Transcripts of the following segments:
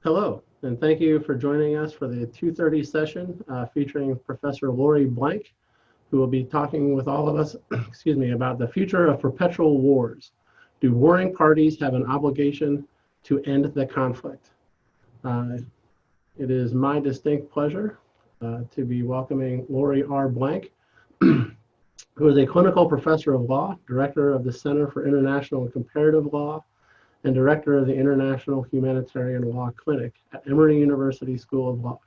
Hello, and thank you for joining us for the 2:30 session featuring Professor Laurie Blank, who will be talking with all of us, excuse me, about the future of perpetual wars. Do warring parties have an obligation to end the conflict? It is my distinct pleasure to be welcoming Laurie R. Blank, who is a clinical professor of law, director of the Center for International and Comparative Law, and director of the International Humanitarian Law Clinic at Emory University School of Law.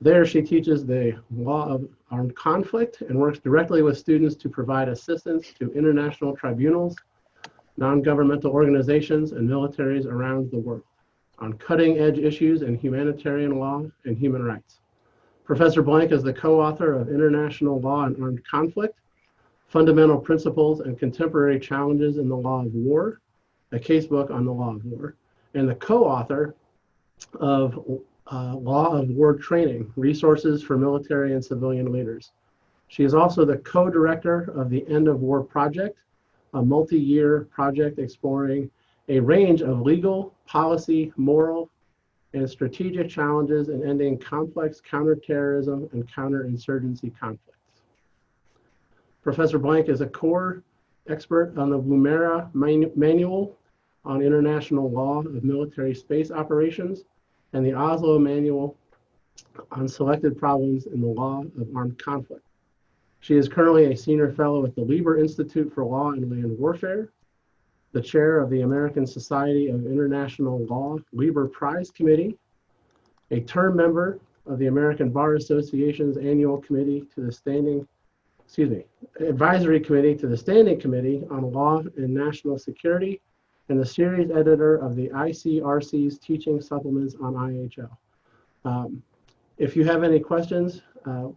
There, she teaches the law of armed conflict and works directly with students to provide assistance to international tribunals, non-governmental organizations, and militaries around the world on cutting-edge issues in humanitarian law and human rights. Professor Blank is the co-author of International Law and Armed Conflict, Fundamental Principles and Contemporary Challenges in the Law of War, a casebook on the law of war, and the co-author of Law of War Training, Resources for Military and Civilian Leaders. She is also the co-director of the End of War Project, a multi-year project exploring a range of legal, policy, moral, and strategic challenges in ending complex counterterrorism and counterinsurgency conflicts. Professor Blank is a core expert on the Woomera Manual on International Law of Military Space Operations and the Oslo Manual on Selected Problems in the Law of Armed Conflict. She is currently a senior fellow at the Lieber Institute for Law and Land Warfare, the chair of the American Society of International Law Lieber Prize Committee, a term member of the American Bar Association's annual committee to the advisory committee to the Standing Committee on Law and National Security, and the series editor of the ICRC's teaching supplements on IHL. If you have any questions,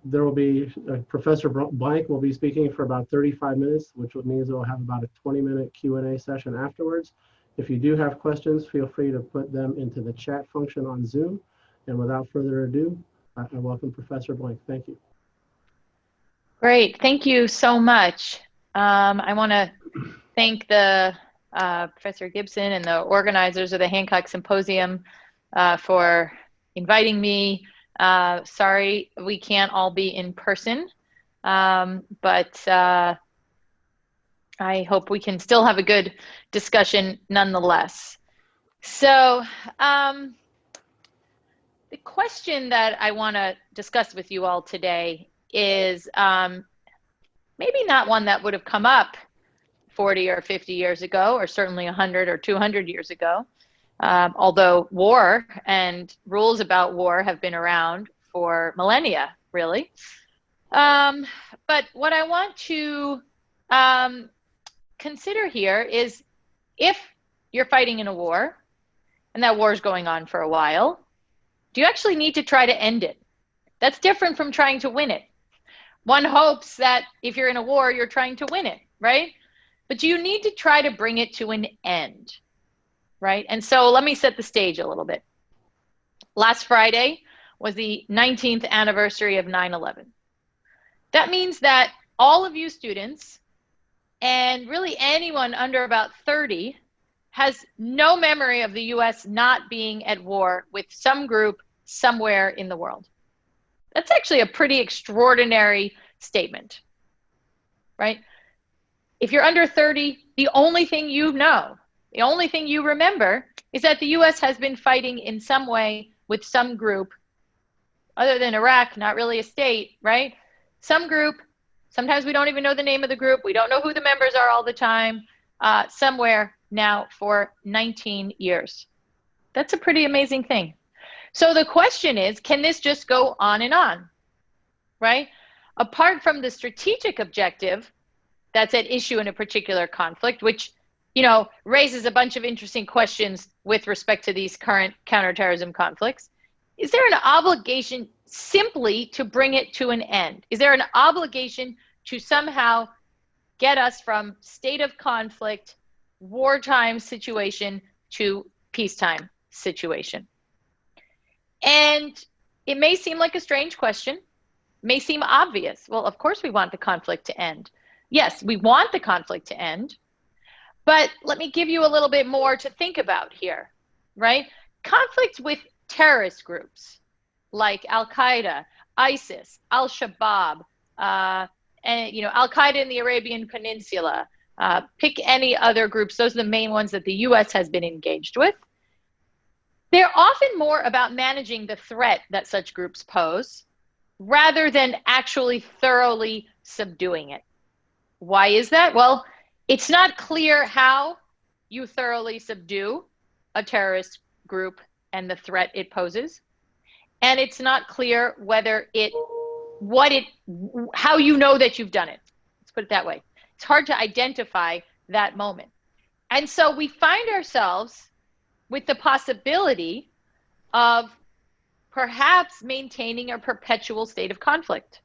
there will be Professor Blank will be speaking for about 35 minutes, which means we'll have about a 20-minute Q&A session afterwards. If you do have questions, feel free to put them into the chat function on Zoom. And without further ado, I welcome Professor Blank. Thank you. Great, thank you so much. I want to thank the Professor Gibson and the organizers of the Hancock Symposium for inviting me. Sorry we can't all be in person, but I hope we can still have a good discussion nonetheless. So the question that I want to discuss with you all today is maybe not one that would have come up 40 or 50 years ago, or certainly 100 or 200 years ago, although war and rules about war have been around for millennia, really. But what I want to consider here is, if you're fighting in a war and that war is going on for a while, do you actually need to try to end it? That's different from trying to win it. One hopes that if you're in a war, you're trying to win it, right? But you need to try to bring it to an end, right? And so let me set the stage a little bit. Last Friday was the 19th anniversary of 9/11. That means that all of you students, and really anyone under about 30, has no memory of the US not being at war with some group somewhere in the world. That's actually a pretty extraordinary statement, right? If you're under 30, the only thing you know, the only thing you remember is that the US has been fighting in some way with some group, other than Iraq, not really a state, right? Some group, sometimes we don't even know the name of the group, we don't know who the members are all the time, somewhere now for 19 years. That's a pretty amazing thing. So the question is, can this just go on and on, right? Apart from the strategic objective that's at issue in a particular conflict, which, raises a bunch of interesting questions with respect to these current counterterrorism conflicts, is there an obligation simply to bring it to an end? Is there an obligation to somehow get us from state of conflict, wartime situation, to peacetime situation? And it may seem like a strange question, may seem obvious. Well, of course we want the conflict to end. Yes, we want the conflict to end, but let me give you a little bit more to think about here, right? conflicts with terrorist groups like Al-Qaeda, ISIS, Al-Shabaab, and Al-Qaeda in the Arabian Peninsula, pick any other groups. Those are the main ones that the US has been engaged with. They're often more about managing the threat that such groups pose rather than actually thoroughly subduing it. Why is that? Well, it's not clear how you thoroughly subdue a terrorist group and the threat it poses. And it's not clear how you know that you've done it. Let's put it that way. It's hard to identify that moment. And so we find ourselves with the possibility of perhaps maintaining a perpetual state of conflict,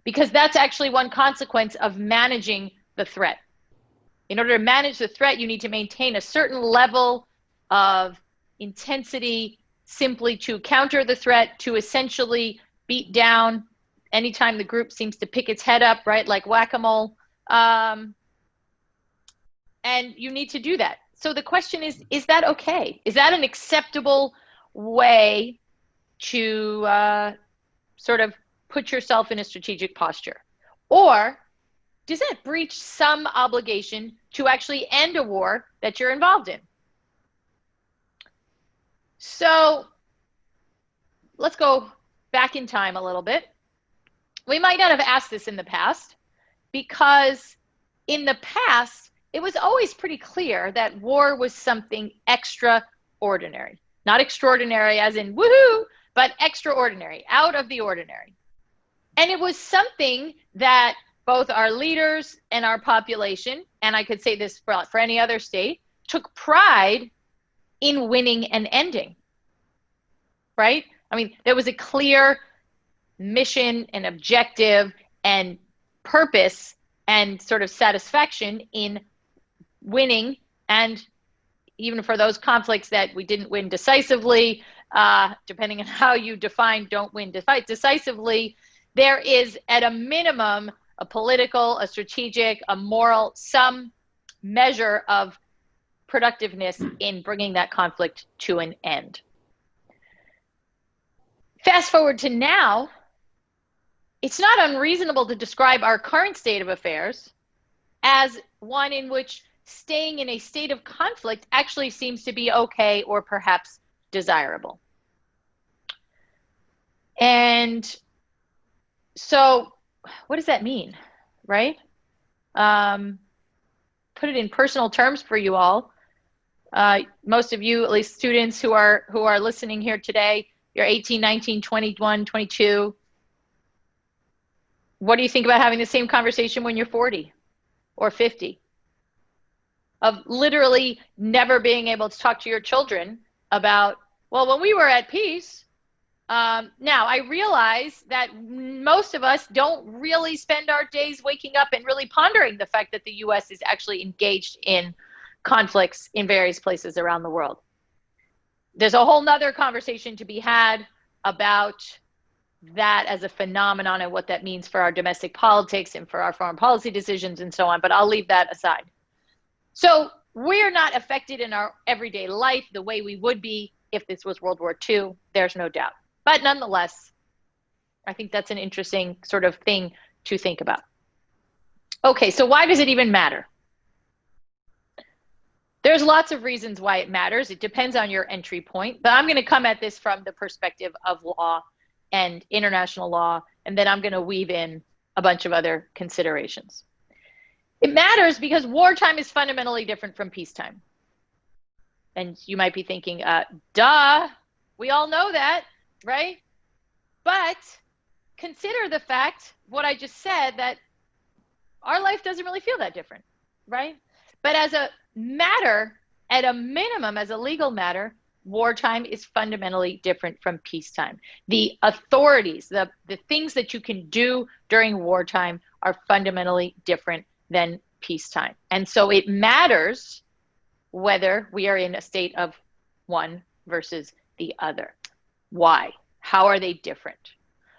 because that's actually one consequence of managing the threat. In order to manage the threat, you need to maintain a certain level of intensity simply to counter the threat, to essentially beat down anytime the group seems to pick its head up, right? Like whack-a-mole. And you need to do that. So the question is that okay? Is that an acceptable way to sort of put yourself in a strategic posture? Or does that breach some obligation to actually end a war that you're involved in? So let's go back in time a little bit. We might not have asked this in the past, because in the past, it was always pretty clear that war was something extraordinary. Not extraordinary as in woohoo, but extraordinary, out of the ordinary. And it was something that both our leaders and our population, and I could say this for any other state, took pride in winning and ending, right? I mean, there was a clear mission and objective and purpose and sort of satisfaction in winning, and even for those conflicts that we didn't win decisively, depending on how you define don't win decisively, there is at a minimum a political, a strategic, a moral, some measure of productiveness in bringing that conflict to an end. Fast forward to now, it's not unreasonable to describe our current state of affairs as one in which staying in a state of conflict actually seems to be okay or perhaps desirable. And so what does that mean, right? Put it in personal terms for you all. Most of you, at least students who are listening here today, you're 18, 19, 21, 22. What do you think about having the same conversation when you're 40 or 50? Of literally never being able to talk to your children about, well, when we were at peace. Now, I realize that most of us don't really spend our days waking up and really pondering the fact that the US is actually engaged in conflicts in various places around the world. There's a whole nother conversation to be had about that as a phenomenon and what that means for our domestic politics and for our foreign policy decisions and so on, but I'll leave that aside. So we're not affected in our everyday life the way we would be if this was World War II, there's no doubt. But nonetheless, I think that's an interesting sort of thing to think about. Okay, so why does it even matter? There's lots of reasons why it matters. It depends on your entry point, but I'm going to come at this from the perspective of law and international law, and then I'm going to weave in a bunch of other considerations. It matters because wartime is fundamentally different from peacetime. And you might be thinking, duh, we all know that, right? But consider the fact, what I just said, that our life doesn't really feel that different, right? But as a matter, at a minimum, as a legal matter, wartime is fundamentally different from peacetime. The authorities, the things that you can do during wartime are fundamentally different than peacetime. And so it matters whether we are in a state of one versus the other. Why? How are they different?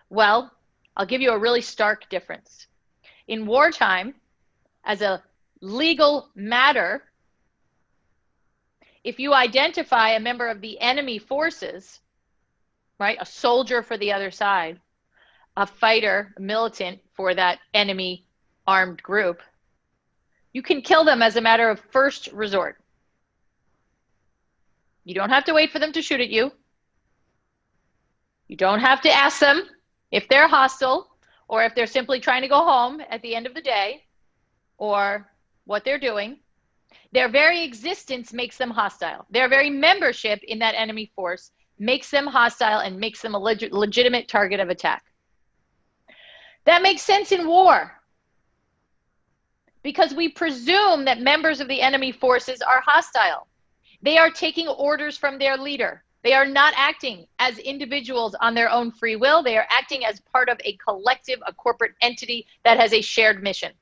Well, I'll give you a really stark difference. In wartime, as a legal matter, if you identify a member of the enemy forces, right, a soldier for the other side, a fighter, a militant for that enemy armed group, you can kill them as a matter of first resort. You don't have to wait for them to shoot at you. You don't have to ask them if they're hostile or if they're simply trying to go home at the end of the day or what they're doing. Their very existence makes them hostile. Their very membership in that enemy force makes them hostile and makes them a legitimate target of attack. That makes sense in war because we presume that members of the enemy forces are hostile. They are taking orders from their leader. They are not acting as individuals on their own free will. They are acting as part of a collective, a corporate entity that has a shared mission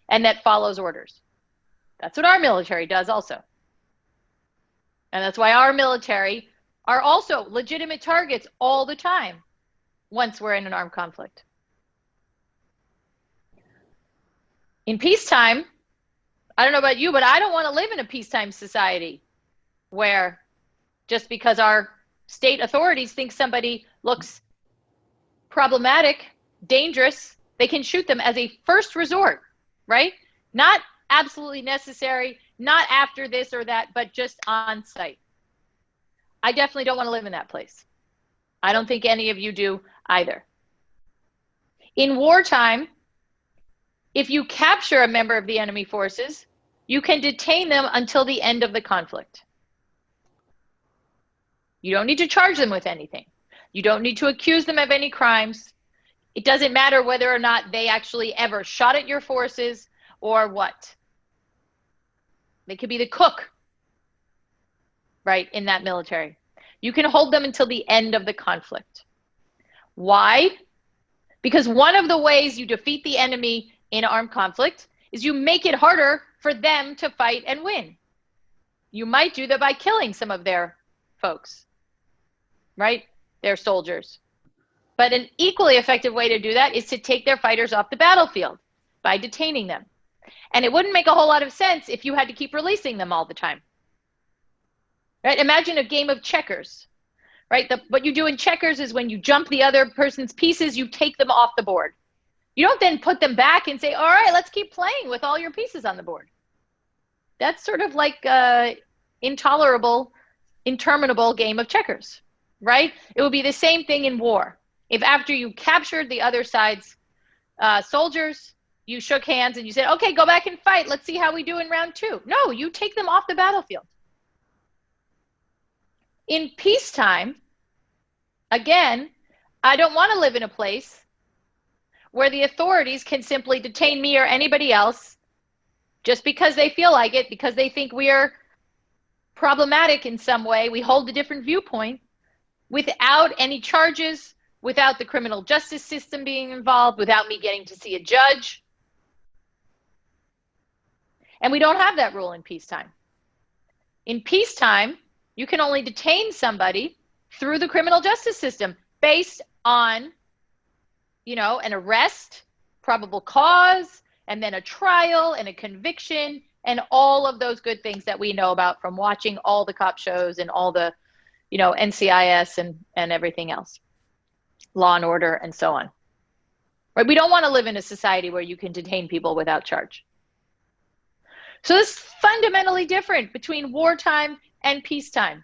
and that follows orders. That's what our military does also. And that's why our military are also legitimate targets all the time once we're in an armed conflict. In peacetime, I don't know about you, but I don't want to live in a peacetime society where just because our state authorities think somebody looks problematic, dangerous, they can shoot them as a first resort, right? Not absolutely necessary, not after this or that, but just on site. I definitely don't want to live in that place. I don't think any of you do either. In wartime, if you capture a member of the enemy forces, you can detain them until the end of the conflict. You don't need to charge them with anything. You don't need to accuse them of any crimes. It doesn't matter whether or not they actually ever shot at your forces or what. They could be the cook, right, in that military. You can hold them until the end of the conflict. Why? Because one of the ways you defeat the enemy in armed conflict is you make it harder for them to fight and win. You might do that by killing some of their folks, right? Their soldiers. But an equally effective way to do that is to take their fighters off the battlefield by detaining them. And it wouldn't make a whole lot of sense if you had to keep releasing them all the time. Right? Imagine a game of checkers, right? What you do in checkers is when you jump the other person's pieces, you take them off the board. You don't then put them back and say, all right, let's keep playing with all your pieces on the board. That's sort of like an intolerable, interminable game of checkers, right? It would be the same thing in war. If after you captured the other side's soldiers, you shook hands and you said, okay, go back and fight. Let's see how we do in round 2. No, you take them off the battlefield. In peacetime, again, I don't want to live in a place where the authorities can simply detain me or anybody else just because they feel like it, because they think we are problematic in some way, we hold a different viewpoint, without any charges, without the criminal justice system being involved, without me getting to see a judge. And we don't have that rule in peacetime. In peacetime, you can only detain somebody through the criminal justice system based on, you know, an arrest, probable cause, and then a trial and a conviction, and all of those good things that we know about from watching all the cop shows and all the, you know, NCIS and everything else, Law and Order and so on. Right? We don't want to live in a society where you can detain people without charge. So this is fundamentally different between wartime and peacetime.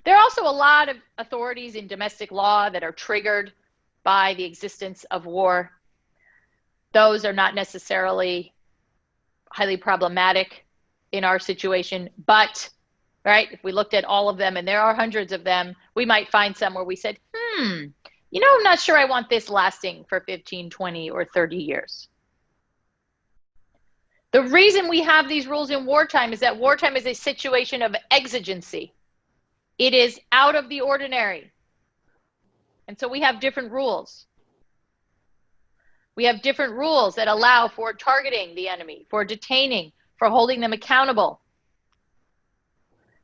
There are also a lot of authorities in domestic law that are triggered by the existence of war. Those are not necessarily highly problematic in our situation, but, right, if we looked at all of them, and there are hundreds of them, we might find some where we said, you know, I'm not sure I want this lasting for 15, 20, or 30 years. The reason we have these rules in wartime is that wartime is a situation of exigency. It is out of the ordinary. And so we have different rules. We have different rules that allow for targeting the enemy, for detaining, for holding them accountable.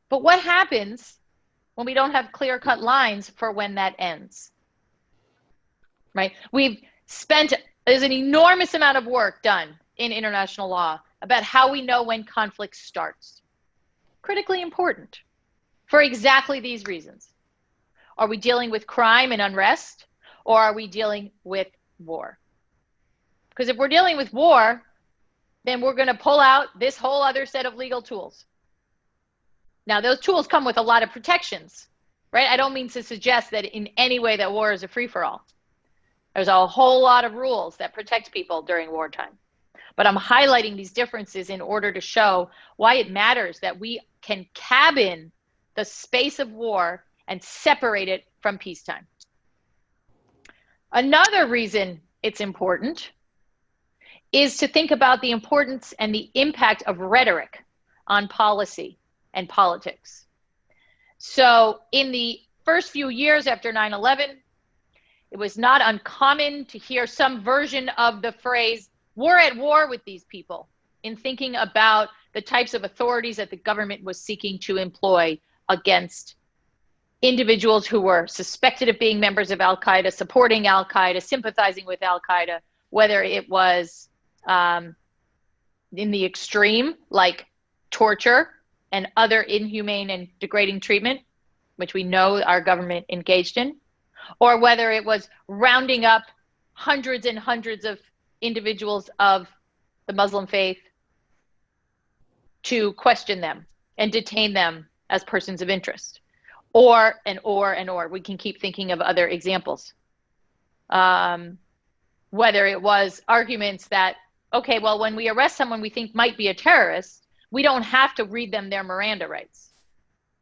But what happens when we don't have clear-cut lines for when that ends? Right? There's an enormous amount of work done in international law about how we know when conflict starts. critically important for exactly these reasons. Are we dealing with crime and unrest, or are we dealing with war? Because if we're dealing with war, then we're going to pull out this whole other set of legal tools. Now, those tools come with a lot of protections, right? I don't mean to suggest that in any way that war is a free-for-all. There's a whole lot of rules that protect people during wartime. But I'm highlighting these differences in order to show why it matters that we can cabin the space of war and separate it from peacetime. Another reason it's important is to think about the importance and the impact of rhetoric on policy and politics. So in the first few years after 9/11, it was not uncommon to hear some version of the phrase, "We're at war with these people," in thinking about the types of authorities that the government was seeking to employ against individuals who were suspected of being members of Al-Qaeda, supporting Al-Qaeda, sympathizing with Al-Qaeda, whether it was in the extreme, like torture and other inhumane and degrading treatment, which we know our government engaged in, or whether it was rounding up hundreds and hundreds of individuals of the Muslim faith to question them and detain them as persons of interest. Or. We can keep thinking of other examples. Whether it was arguments that, okay, well, when we arrest someone we think might be a terrorist, we don't have to read them their Miranda rights,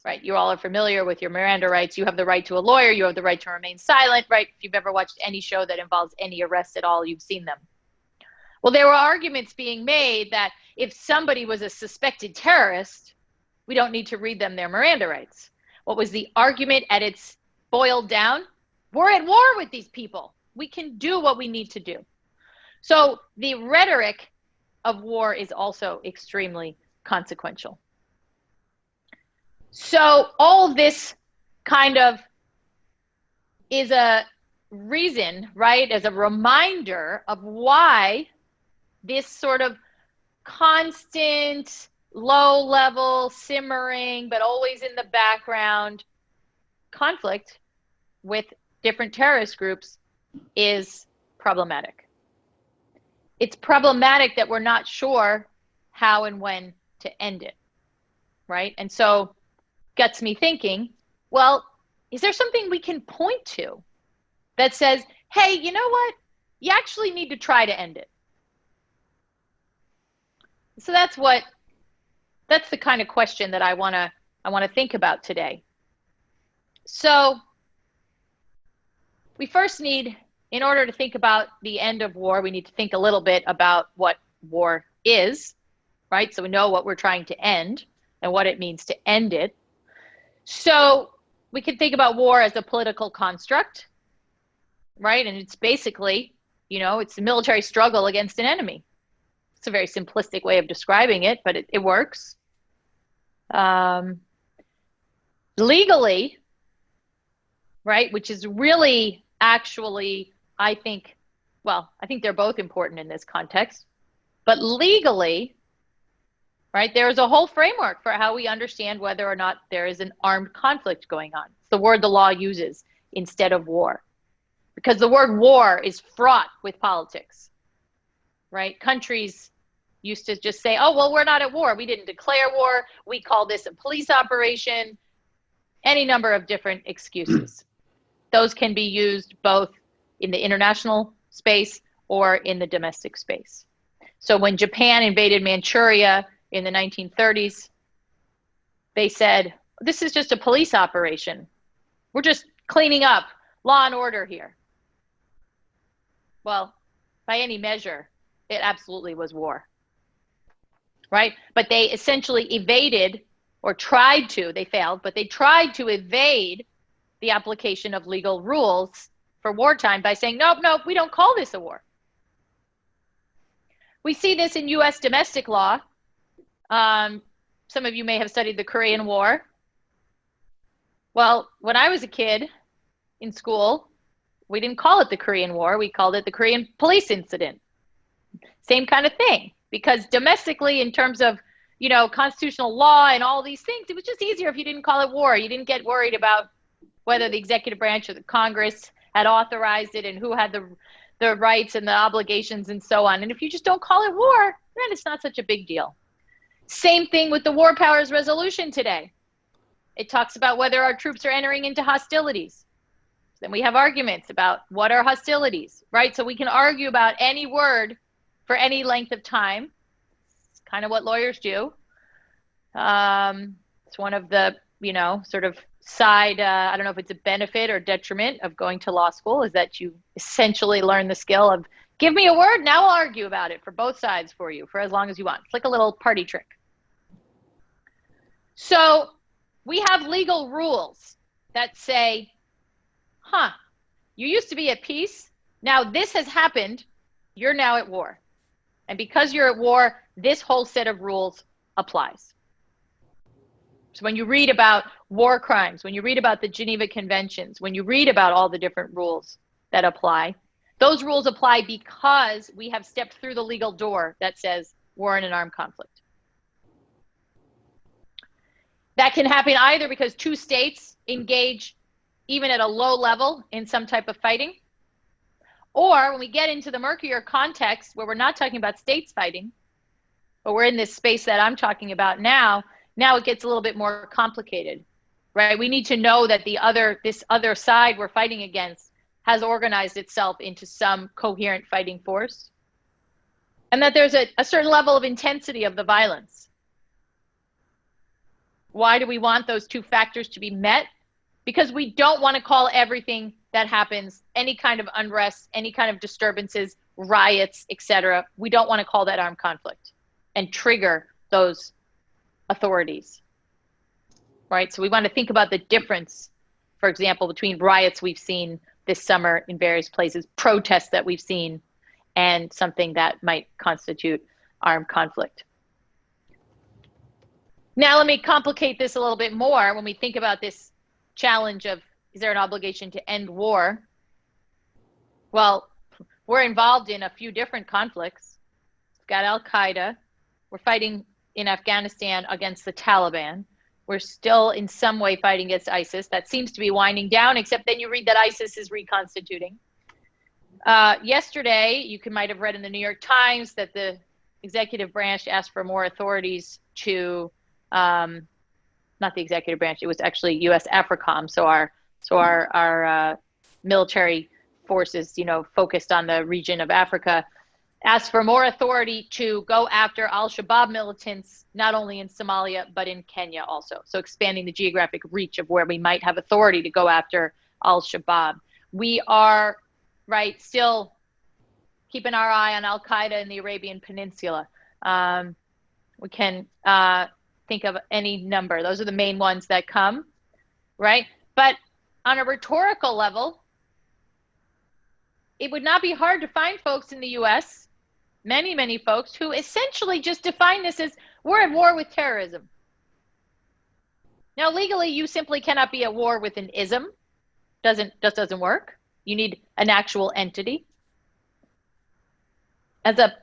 right? You all are familiar with your Miranda rights. You have the right to a lawyer. You have the right to remain silent, right? If you've ever watched any show that involves any arrest at all, you've seen them. Well, there were arguments being made that if somebody was a suspected terrorist, we don't need to read them their Miranda rights. What was the argument at its boiled down? We're at war with these people. We can do what we need to do. So the rhetoric of war is also extremely consequential. So all this kind of is a reason, right, as a reminder of why this sort of constant, low-level, simmering, but always in the background conflict with different terrorist groups is problematic. It's problematic that we're not sure how and when to end it, right? And so gets me thinking, well, is there something we can point to that says, hey, you know what? You actually need to try to end it. So that's the kind of question that I want to think about today. So we first need, in order to think about the end of war, we need to think a little bit about what war is, right? So we know what we're trying to end and what it means to end it. So we can think about war as a political construct, right? And it's basically, it's a military struggle against an enemy. It's a very simplistic way of describing it, but it works. Legally, right, which is really actually, I think they're both important in this context, but legally, right, there's a whole framework for how we understand whether or not there is an armed conflict going on. It's the word the law uses instead of war, because the word war is fraught with politics, right? Countries used to just say, oh, well, we're not at war. We didn't declare war. We call this a police operation. Any number of different excuses. Those can be used both in the international space or in the domestic space. So when Japan invaded Manchuria in the 1930s, they said, this is just a police operation. We're just cleaning up law and order here. Well, by any measure, it absolutely was war, right? But they essentially evaded, or tried to, they failed, but they tried to evade the application of legal rules for wartime by saying, nope, we don't call this a war. We see this in US domestic law. Some of you may have studied the Korean War. Well, when I was a kid in school, we didn't call it the Korean War. We called it the Korean Police Incident. Same kind of thing, because domestically, in terms of you know, constitutional law and all these things, it was just easier if you didn't call it war. You didn't get worried about whether the executive branch or the Congress had authorized it and who had the rights and the obligations and so on. And if you just don't call it war, then it's not such a big deal. Same thing with the War Powers Resolution today. It talks about whether our troops are entering into hostilities. Then we have arguments about what are hostilities, right? So we can argue about any word for any length of time. It's kind of what lawyers do. It's one of the, you know, sort of side, I don't know if it's a benefit or detriment of going to law school, is that you essentially learn the skill of, give me a word, now I'll argue about it for both sides for you for as long as you want. It's like a little party trick. So we have legal rules that say, you used to be at peace. Now this has happened. You're now at war. And because you're at war, this whole set of rules applies. So when you read about war crimes, when you read about the Geneva Conventions, when you read about all the different rules that apply, those rules apply because we have stepped through the legal door that says war in an armed conflict. That can happen either because two states engage even at a low level in some type of fighting, or when we get into the murkier context where we're not talking about states fighting, but we're in this space that I'm talking about now it gets a little bit more complicated, right? We need to know that this other side we're fighting against has organized itself into some coherent fighting force, and that there's a certain level of intensity of the violence. Why do we want those two factors to be met? Because we don't want to call everything that happens, any kind of unrest, any kind of disturbances, riots, etc. We don't want to call that armed conflict and trigger those authorities, right? So we want to think about the difference, for example, between riots we've seen this summer in various places, protests that we've seen, and something that might constitute armed conflict. Now let me complicate this a little bit more when we think about this challenge of, is there an obligation to end war? Well, we're involved in a few different conflicts. We've got Al-Qaeda. We're fighting in Afghanistan against the Taliban. We're still in some way fighting against ISIS. That seems to be winding down, except then you read that ISIS is reconstituting. Yesterday, you might have read in the New York Times that the executive branch asked for more authorities to, not the executive branch, it was actually U.S. AFRICOM, so our military forces, you know, focused on the region of Africa, asked for more authority to go after al-Shabaab militants, not only in Somalia, but in Kenya also. So expanding the geographic reach of where we might have authority to go after al-Shabaab. We are, right, still keeping our eye on Al-Qaeda in the Arabian Peninsula. We can think of any number. Those are the main ones that come, right? But on a rhetorical level, it would not be hard to find folks in the US, many folks, who essentially just define this as, we're at war with terrorism. Now, legally, you simply cannot be at war with an ism. Just doesn't work. You need an actual entity. As a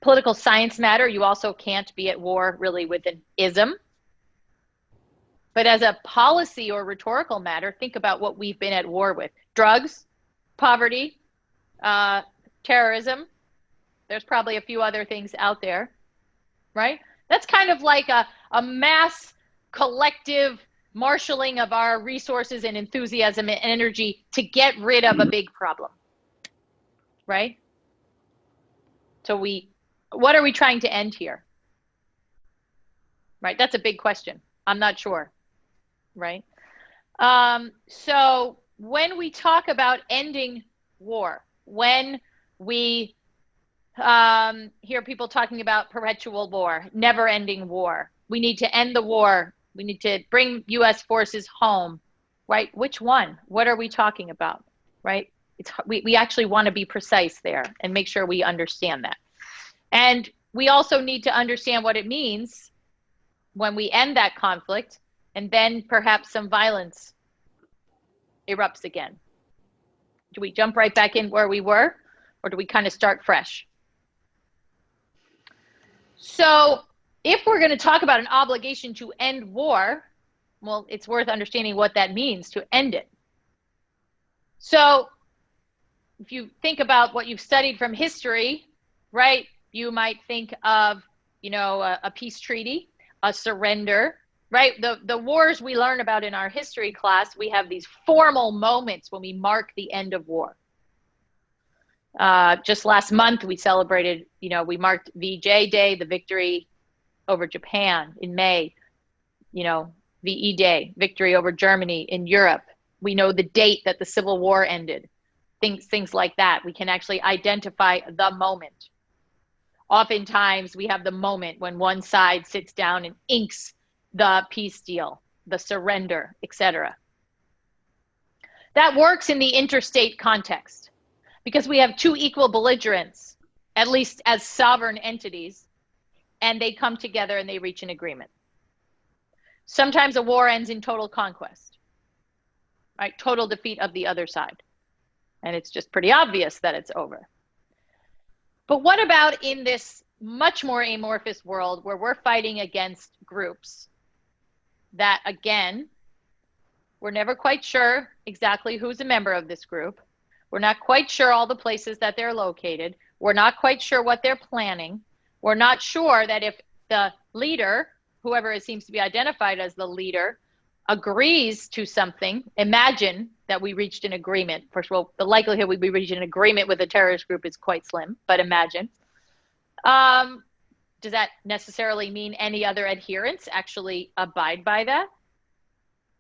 political science matter, you also can't be at war really with an ism. But as a policy or rhetorical matter, think about what we've been at war with. Drugs, poverty, terrorism. There's probably a few other things out there, right? That's kind of like a mass collective marshaling of our resources and enthusiasm and energy to get rid of a big problem, right? So what are we trying to end here? Right, that's a big question. I'm not sure, right? So when we talk about ending war, when we hear people talking about perpetual war, never-ending war, we need to end the war, we need to bring U.S. forces home, right? Which one? What are we talking about, right? We actually want to be precise there and make sure we understand that. And we also need to understand what it means when we end that conflict and then perhaps some violence erupts again. Do we jump right back in where we were, or do we kind of start fresh? So if we're going to talk about an obligation to end war, well, it's worth understanding what that means to end it. So if you think about what you've studied from history, right, you might think of, you know, a peace treaty, a surrender, right? The wars we learn about in our history class, we have these formal moments when we mark the end of war. Just last month, we celebrated, you know, we marked VJ Day, the victory over Japan in May, you know, VE Day, victory over Germany in Europe. We know the date that the Civil War ended, things like that. We can actually identify the moment. Oftentimes, we have the moment when one side sits down and inks the peace deal, the surrender, etc. That works in the interstate context because we have two equal belligerents, at least as sovereign entities, and they come together and they reach an agreement. Sometimes a war ends in total conquest, right? Total defeat of the other side. And it's just pretty obvious that it's over. But what about in this much more amorphous world where we're fighting against groups that, again, we're never quite sure exactly who's a member of this group. We're not quite sure all the places that they're located. We're not quite sure what they're planning. We're not sure that if the leader, whoever it seems to be identified as the leader, agrees to something. Imagine that we reached an agreement. First of all, the likelihood we reach an agreement with a terrorist group is quite slim, but imagine. Does that necessarily mean any other adherents actually abide by that?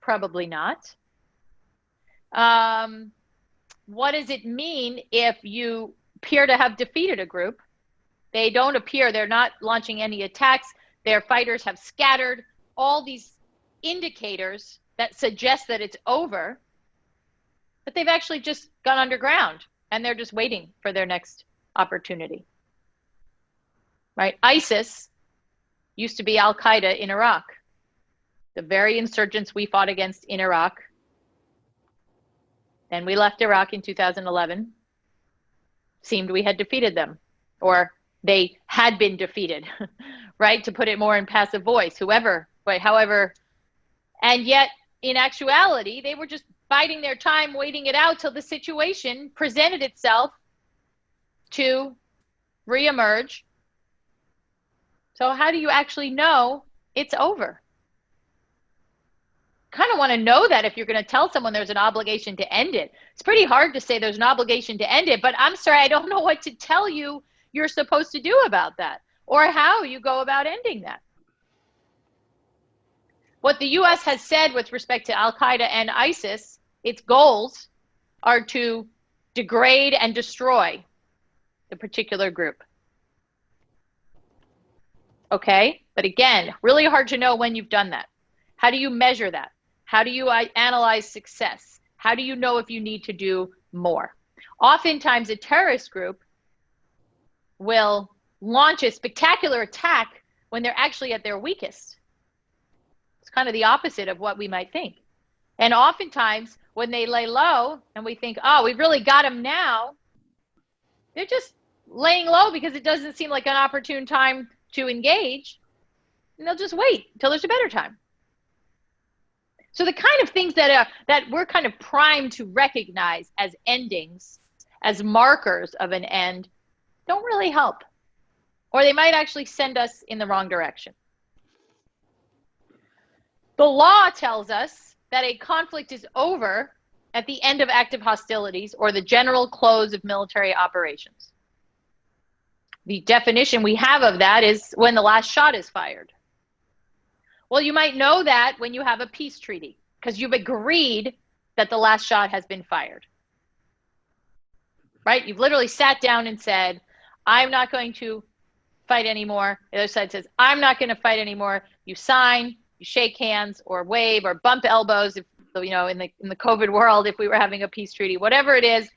Probably not. What does it mean if you appear to have defeated a group? They don't appear, they're not launching any attacks, their fighters have scattered, all these indicators that suggest that it's over, but they've actually just gone underground and they're just waiting for their next opportunity. Right? ISIS used to be Al-Qaeda in Iraq. The very insurgents we fought against in Iraq. Then we left Iraq in 2011. Seemed we had defeated them, or they had been defeated, right? To put it more in passive voice, whoever, right? However, and yet in actuality, they were just biding their time, waiting it out till the situation presented itself to reemerge. So how do you actually know it's over? Kind of want to know that if you're going to tell someone there's an obligation to end it. It's pretty hard to say there's an obligation to end it, but I'm sorry, I don't know what to tell you you're supposed to do about that or how you go about ending that. What the US has said with respect to Al-Qaeda and ISIS, its goals are to degrade and destroy the particular group. Okay, but again, really hard to know when you've done that. How do you measure that? How do you analyze success? How do you know if you need to do more? Oftentimes a terrorist group will launch a spectacular attack when they're actually at their weakest. It's kind of the opposite of what we might think. And oftentimes when they lay low and we think, oh, we've really got them now, they're just laying low because it doesn't seem like an opportune time to engage, and they'll just wait until there's a better time. So the kind of things that we're kind of primed to recognize as endings, as markers of an end, don't really help. Or they might actually send us in the wrong direction. The law tells us that a conflict is over at the end of active hostilities or the general close of military operations. The definition we have of that is when the last shot is fired. Well, you might know that when you have a peace treaty, because you've agreed that the last shot has been fired. Right? You've literally sat down and said, I'm not going to fight anymore. The other side says, I'm not going to fight anymore. You sign, you shake hands or wave or bump elbows, if, you know, in the COVID world, if we were having a peace treaty, whatever it is,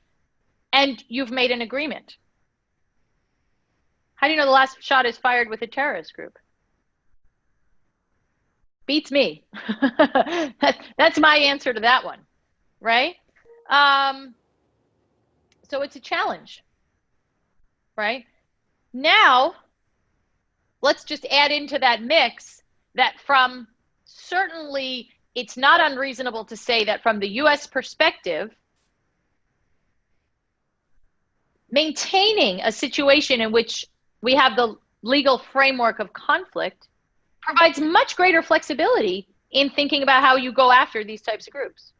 and you've made an agreement. How do you know the last shot is fired with a terrorist group? Beats me. That's my answer to that one, right? So it's a challenge, right? Now, let's just add into that mix that from certainly it's not unreasonable to say that from the US perspective, maintaining a situation in which we have the legal framework of conflict provides much greater flexibility in thinking about how you go after these types of groups.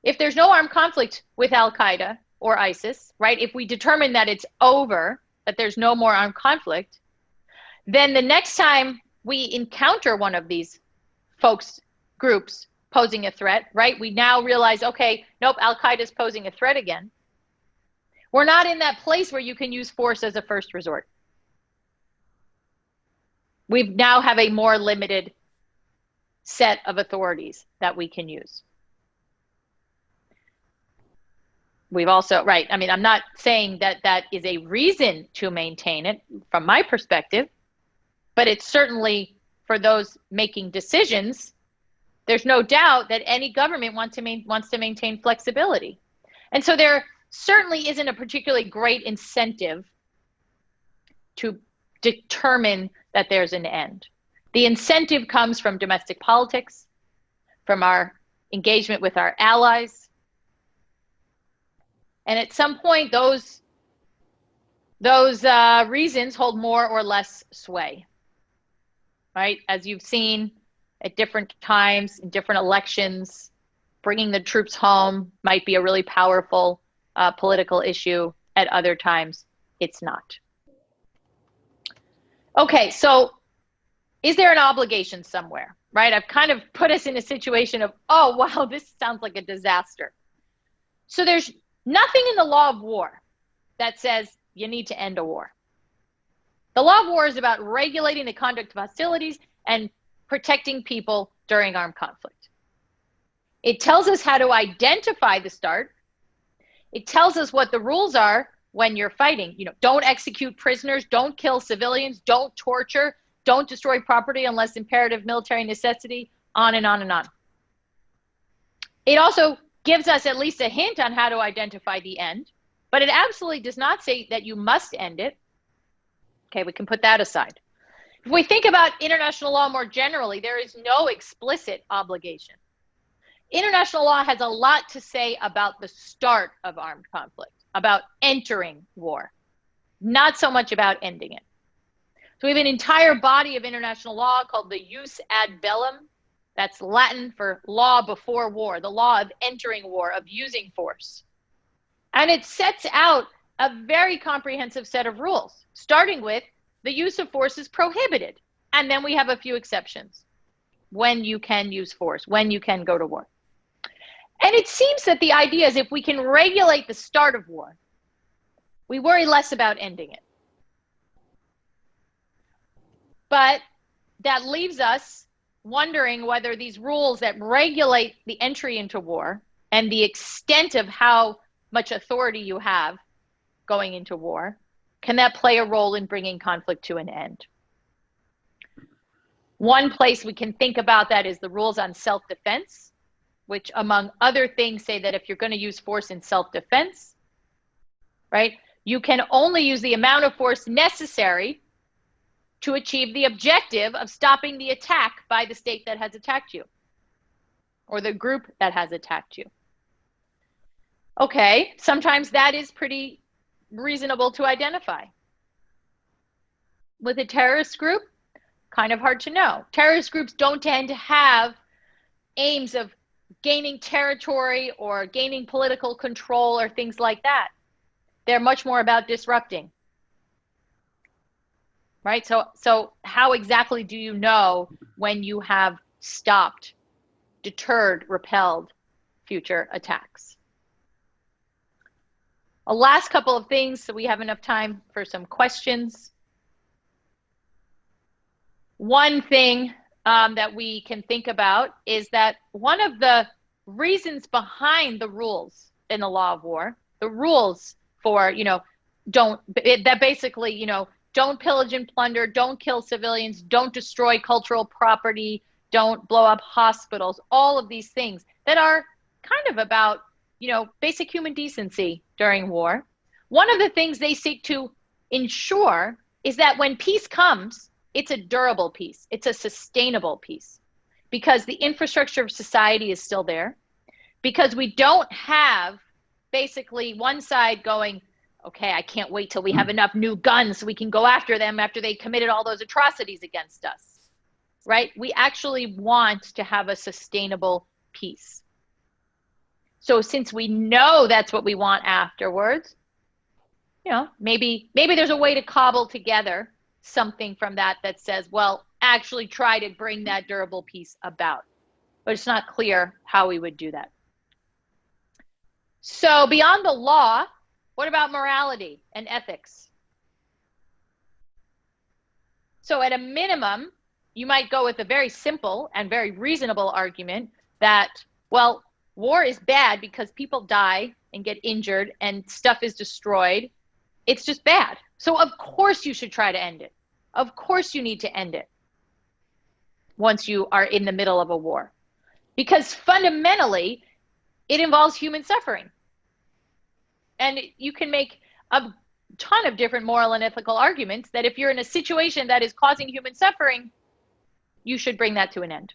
If there's no armed conflict with Al-Qaeda or ISIS, right, if we determine that it's over, that there's no more armed conflict, then the next time we encounter one of these groups posing a threat, right, we now realize, okay, nope, Al-Qaeda is posing a threat again. We're not in that place where you can use force as a first resort. We now have a more limited set of authorities that we can use. We've also, right, I mean, I'm not saying that that is a reason to maintain it from my perspective, but it's certainly for those making decisions, there's no doubt that any government wants to maintain flexibility. And so there certainly isn't a particularly great incentive to determine that there's an end. The incentive comes from domestic politics, from our engagement with our allies. And at some point, those reasons hold more or less sway, right? As you've seen at different times, in different elections, bringing the troops home might be a really powerful political issue. At other times, it's not. Okay, so is there an obligation somewhere, right? I've kind of put us in a situation of, oh, wow, this sounds like a disaster. So there's nothing in the law of war that says you need to end a war. The law of war is about regulating the conduct of hostilities and protecting people during armed conflict. It tells us how to identify the start. It tells us what the rules are when you're fighting. You know, don't execute prisoners, don't kill civilians, don't torture, don't destroy property unless imperative military necessity, on and on and on. It also gives us at least a hint on how to identify the end, but it absolutely does not say that you must end it. Okay, we can put that aside. If we think about international law more generally, there is no explicit obligation. International law has a lot to say about the start of armed conflict, about entering war, not so much about ending it. So we have an entire body of international law called the jus ad bellum. That's Latin for law before war, the law of entering war, of using force. And it sets out a very comprehensive set of rules, starting with the use of force is prohibited. And then we have a few exceptions. When you can use force, when you can go to war. And it seems that the idea is if we can regulate the start of war, we worry less about ending it. But that leaves us wondering whether these rules that regulate the entry into war and the extent of how much authority you have going into war, can that play a role in bringing conflict to an end? One place we can think about that is the rules on self-defense, which among other things say that if you're going to use force in self-defense, right, you can only use the amount of force necessary to achieve the objective of stopping the attack by the state that has attacked you or the group that has attacked you. Okay, sometimes that is pretty reasonable to identify. With a terrorist group, kind of hard to know. Terrorist groups don't tend to have aims of gaining territory or gaining political control or things like that. They're much more about disrupting. Right? So how exactly do you know when you have stopped, deterred, repelled future attacks? A last couple of things so we have enough time for some questions. One thing that we can think about is that one of the reasons behind the rules in the law of war, the rules for, you know, don't pillage and plunder, don't kill civilians, don't destroy cultural property, don't blow up hospitals, all of these things that are kind of about, you know, basic human decency during war. One of the things they seek to ensure is that when peace comes, it's a durable peace. It's a sustainable peace because the infrastructure of society is still there, because we don't have basically one side going, okay, I can't wait till we have enough new guns so we can go after them after they committed all those atrocities against us, right? We actually want to have a sustainable peace. So since we know that's what we want afterwards, you know, maybe there's a way to cobble together something from that says, well, actually try to bring that durable peace about. But it's not clear how we would do that. So beyond the law, what about morality and ethics? So at a minimum, you might go with a very simple and very reasonable argument that, well, war is bad because people die and get injured and stuff is destroyed. It's just bad. So of course you should try to end it. Of course you need to end it once you are in the middle of a war. Because fundamentally, it involves human suffering. And you can make a ton of different moral and ethical arguments that if you're in a situation that is causing human suffering, you should bring that to an end.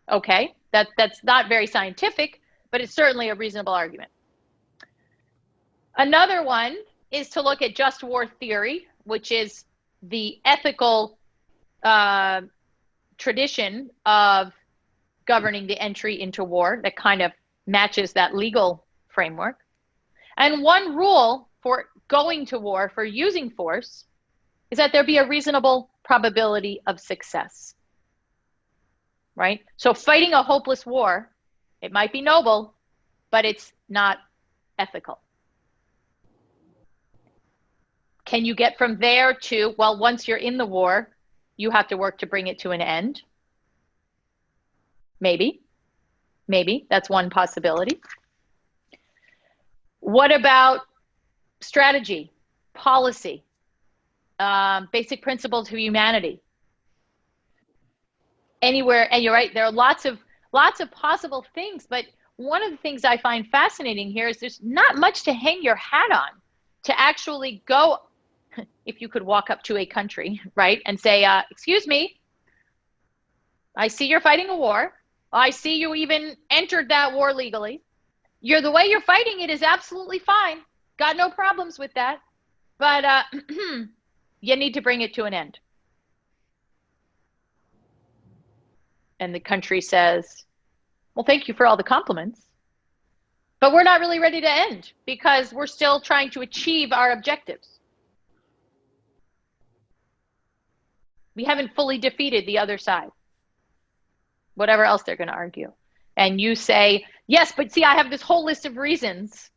Okay, that's not very scientific, but it's certainly a reasonable argument. Another one is to look at just war theory, which is the ethical tradition of governing the entry into war that kind of matches that legal framework. And one rule for going to war, for using force, is that there be a reasonable probability of success, right? So fighting a hopeless war, it might be noble, but it's not ethical. Can you get from there to, well, once you're in the war, you have to work to bring it to an end? Maybe. Maybe. That's one possibility. What about strategy, policy, basic principles of humanity? Anywhere, and you're right, there are lots of possible things, but one of the things I find fascinating here is there's not much to hang your hat on to actually go, if you could walk up to a country, right, and say, excuse me, I see you're fighting a war. I see you even entered that war legally. The way you're fighting it is absolutely fine. Got no problems with that. But you need to bring it to an end. And the country says, well, thank you for all the compliments, but we're not really ready to end because we're still trying to achieve our objectives. We haven't fully defeated the other side. Whatever else they're going to argue. And you say, yes, but see, I have this whole list of reasons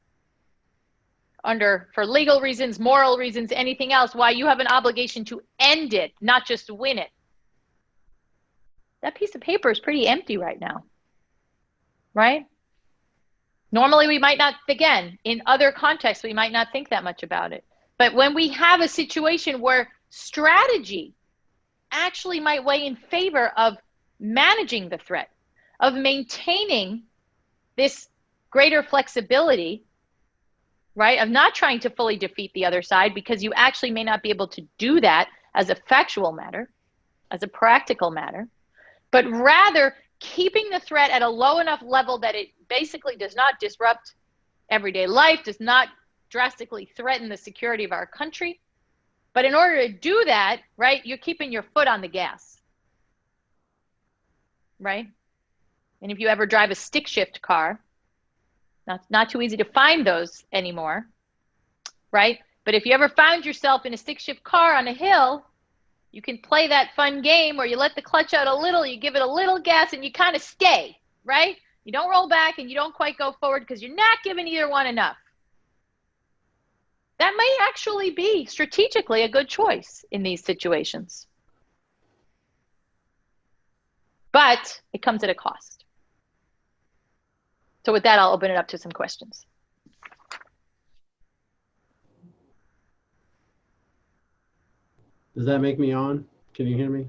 for legal reasons, moral reasons, anything else, why you have an obligation to end it, not just win it. That piece of paper is pretty empty right now, right? Normally we might not, again, in other contexts, we might not think that much about it. But when we have a situation where strategy actually might weigh in favor of managing the threat, of maintaining this greater flexibility, right, of not trying to fully defeat the other side because you actually may not be able to do that as a factual matter, as a practical matter, but rather keeping the threat at a low enough level that it basically does not disrupt everyday life, does not drastically threaten the security of our country. But in order to do that, right, you're keeping your foot on the gas, right? And if you ever drive a stick shift car, not too easy to find those anymore, right? But if you ever found yourself in a stick shift car on a hill, you can play that fun game where you let the clutch out a little, you give it a little gas, and you kind of stay, right? You don't roll back and you don't quite go forward because you're not giving either one enough. That may actually be strategically a good choice in these situations. But it comes at a cost. So with that, I'll open it up to some questions. Does that make me on? Can you hear me?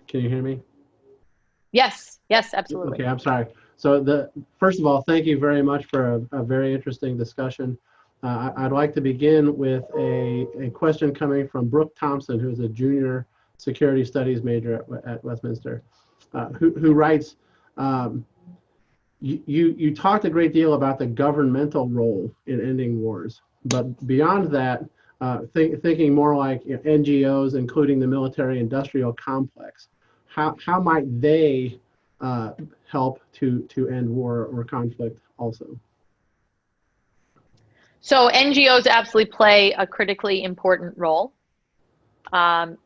Can you hear me? Yes, yes, absolutely. Okay, I'm sorry. So first of all, thank you very much for a very interesting discussion. I'd like to begin with a question coming from Brooke Thompson, who's a junior security studies major at Westminster, who writes, you talked a great deal about the governmental role in ending wars, but beyond that, thinking more like NGOs, including the military-industrial complex, how might they help to end war or conflict also? So NGOs absolutely play a critically important role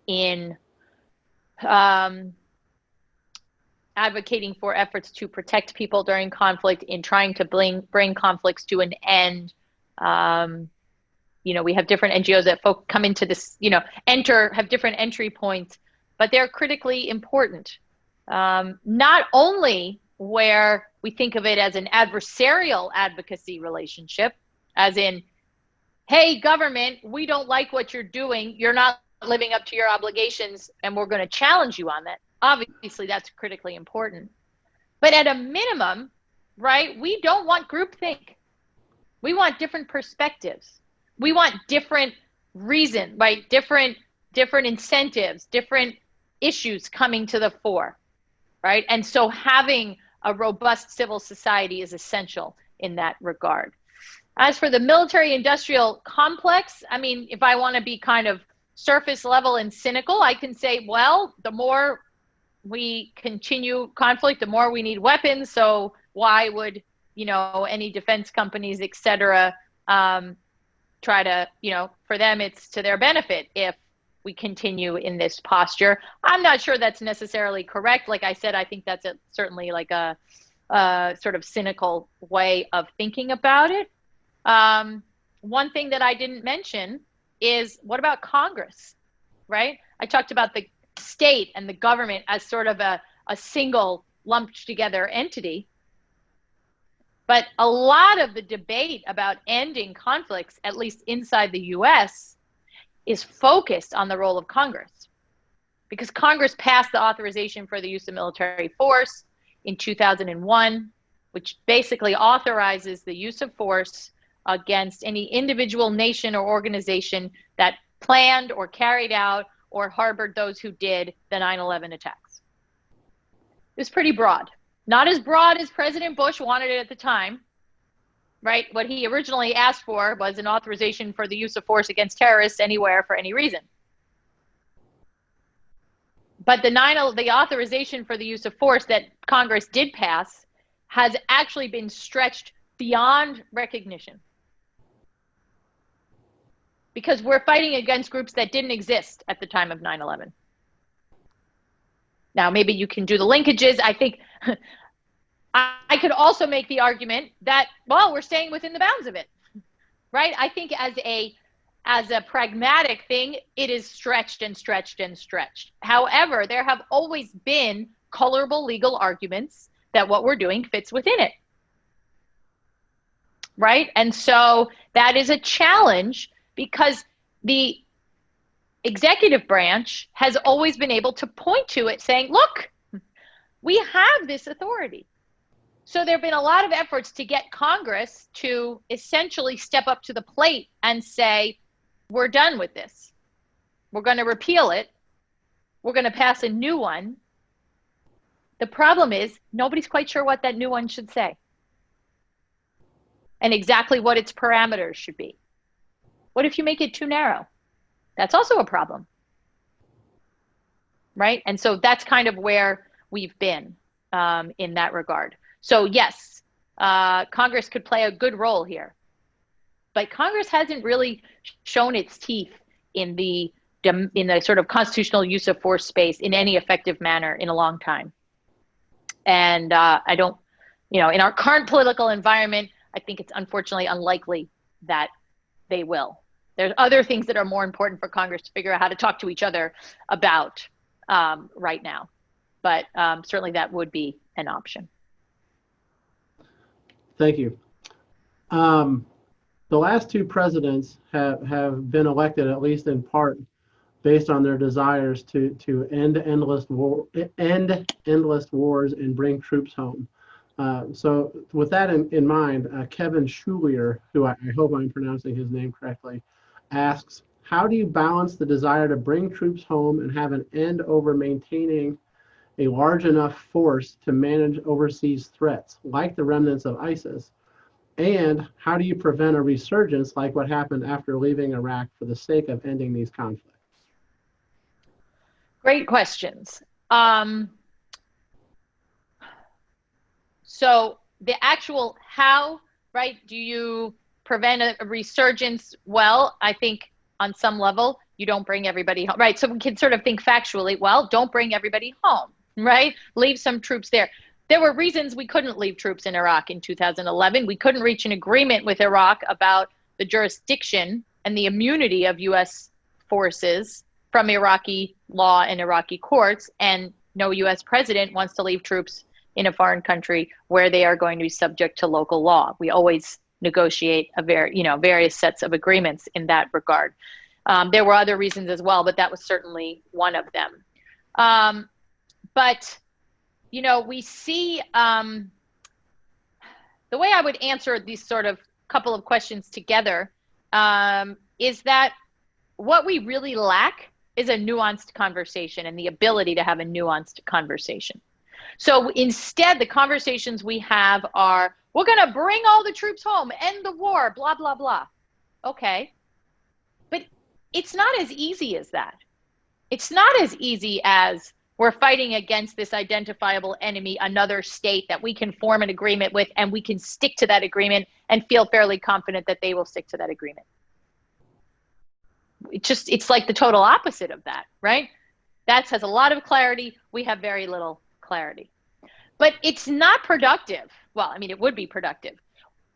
in advocating for efforts to protect people during conflict, in trying to bring conflicts to an end. We have different NGOs that come into this, have different entry points, but they're critically important. Not only where we think of it as an adversarial advocacy relationship, as in, hey, government, we don't like what you're doing. You're not living up to your obligations, and we're going to challenge you on that. Obviously, that's critically important. But at a minimum, right, we don't want groupthink. We want different perspectives. We want different reasons, right? Different incentives, different issues coming to the fore, right? And so having a robust civil society is essential in that regard. As for the military-industrial complex, I mean, if I want to be kind of surface level and cynical, I can say, well, the more we continue conflict, the more we need weapons. So why would, any defense companies, et cetera, try to, for them, it's to their benefit if we continue in this posture. I'm not sure that's necessarily correct. Like I said, I think that's certainly like a sort of cynical way of thinking about it. One thing that I didn't mention is, what about Congress, right? I talked about the state and the government as sort of a single lumped together entity. But a lot of the debate about ending conflicts, at least inside the US, is focused on the role of Congress. Because Congress passed the authorization for the use of military force in 2001, which basically authorizes the use of force against any individual nation or organization that planned or carried out or harbored those who did the 9/11 attacks. It was pretty broad. Not as broad as President Bush wanted it at the time, right? What he originally asked for was an authorization for the use of force against terrorists anywhere for any reason. But the authorization for the use of force that Congress did pass has actually been stretched beyond recognition. Because we're fighting against groups that didn't exist at the time of 9/11. Now, maybe you can do the linkages. I think I could also make the argument that, well, we're staying within the bounds of it, right? I think as a pragmatic thing, it is stretched and stretched and stretched. However, there have always been colorable legal arguments that what we're doing fits within it, right? And so that is a challenge, because the executive branch has always been able to point to it saying, look, we have this authority. So there have been a lot of efforts to get Congress to essentially step up to the plate and say, we're done with this. We're going to repeal it. We're going to pass a new one. The problem is nobody's quite sure what that new one should say and exactly what its parameters should be. What if you make it too narrow? That's also a problem, right? And so that's kind of where we've been in that regard. So yes, Congress could play a good role here, but Congress hasn't really shown its teeth in the sort of constitutional use of force space in any effective manner in a long time. And I don't, in our current political environment, I think it's unfortunately unlikely that they will. There's other things that are more important for Congress to figure out how to talk to each other about right now. But certainly that would be an option. Thank you. The last two presidents have been elected, at least in part, based on their desires to end endless wars and bring troops home. So with that in mind, Kevin Schulier, who I hope I'm pronouncing his name correctly, asks, how do you balance the desire to bring troops home and have an end over maintaining a large enough force to manage overseas threats, like the remnants of ISIS? And how do you prevent a resurgence like what happened after leaving Iraq for the sake of ending these conflicts? Great questions. So the actual how, right, do you prevent a resurgence? Well, I think on some level, you don't bring everybody home, right? So we can sort of think factually, well, don't bring everybody home, right? Leave some troops there. There were reasons we couldn't leave troops in Iraq in 2011. We couldn't reach an agreement with Iraq about the jurisdiction and the immunity of U.S. forces from Iraqi law and Iraqi courts, and no U.S. president wants to leave troops in a foreign country where they are going to be subject to local law. We always negotiate various sets of agreements in that regard. There were other reasons as well, but that was certainly one of them. But we see the way I would answer these sort of couple of questions together is that what we really lack is a nuanced conversation and the ability to have a nuanced conversation. So instead, the conversations we have are, we're going to bring all the troops home, end the war, blah, blah, blah. Okay. But it's not as easy as that. It's not as easy as we're fighting against this identifiable enemy, another state that we can form an agreement with, and we can stick to that agreement and feel fairly confident that they will stick to that agreement. It's like the total opposite of that, right? That has a lot of clarity. We have very little clarity. But it's not productive. Well, I mean, it would be productive.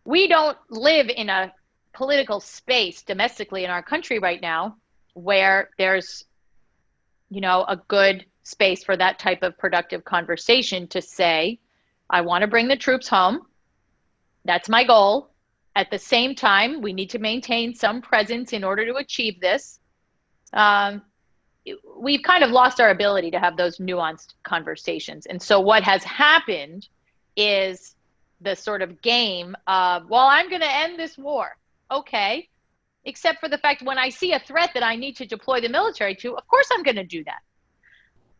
We don't live in a political space domestically in our country right now where there's, a good space for that type of productive conversation to say, I want to bring the troops home. That's my goal. At the same time, we need to maintain some presence in order to achieve this. We've kind of lost our ability to have those nuanced conversations. And so what has happened is the sort of game of, well, I'm going to end this war. Okay. Except for the fact when I see a threat that I need to deploy the military to, of course I'm going to do that.